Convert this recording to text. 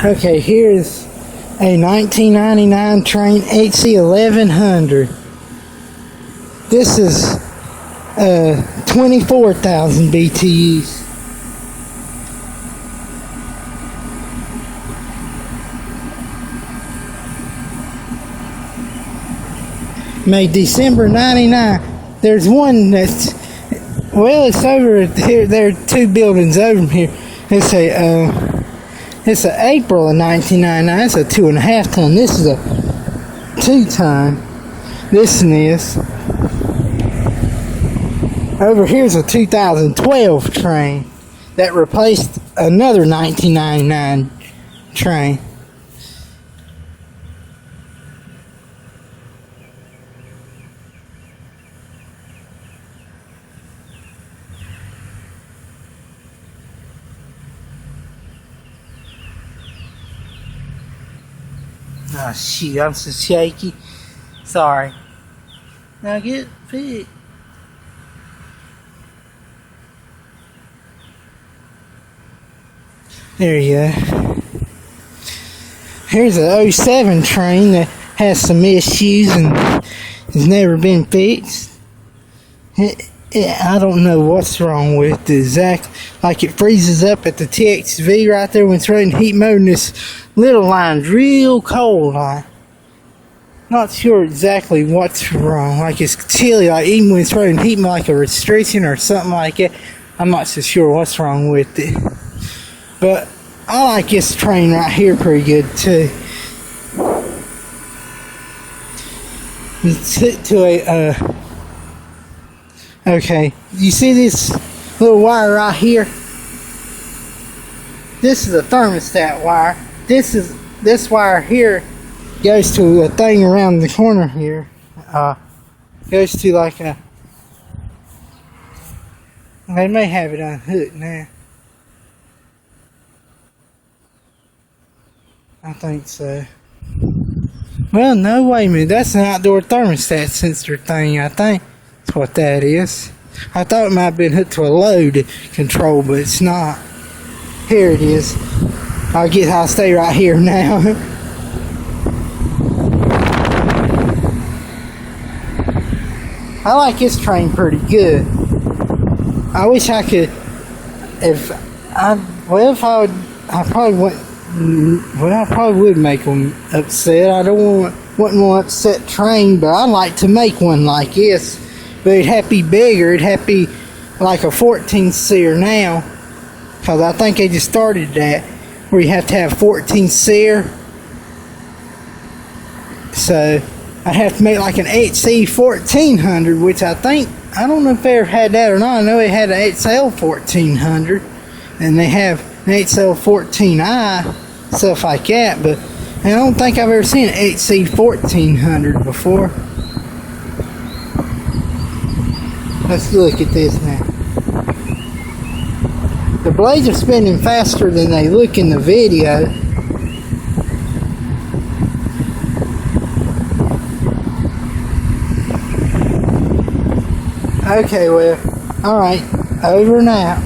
Okay, here's a 1999 Trane xe1100. This is 24,000 BTUs. Made December 99. There's one that's, well, it's over here. There are two buildings over here. It's a April of 1999. It's a 2.5 ton. This is a 2 ton. This and this. Over here's a 2012 Trane that replaced another 1999 Trane. Oh shoot, I'm so shaky. Sorry. Now get fit. There you go. Here's a 07 Trane that has some issues and has never been fixed. I don't know what's wrong with it exactly. Like it freezes up at the TXV right there when it's running heat mode, and this little line's real cold. Not sure exactly what's wrong. Like it's chilly, like even when it's running heat mode, like a restriction or something like that. I'm not so sure what's wrong with it. But I like this Trane right here pretty good too. It's hooked to a okay, you see this little wire right here? This is a thermostat wire. This wire here goes to a thing around the corner here. Goes to like a, they may have it unhooked now. I think so. Well, no, wait a minute. That's an outdoor thermostat sensor thing, I think. That's what that is. I thought it might have been hooked to a load control, but it's not. Here it is. I'll stay right here now. I like this Trane pretty good. I wish I could, I probably would make them upset. I wouldn't want to upset Trane, but I'd like to make one like this. But it'd have to be bigger. It'd have to be like a 14 seer now, because I think they just started that, where you have to have 14 seer. So I'd have to make like an xe1100, which I don't know if they ever had that or not. I know they had an XL1400, and they have an XL14i, stuff like that, but I don't think I've ever seen an xe1400 before. Let's look at this now. The blades are spinning faster than they look in the video. Okay, well, alright, over and out.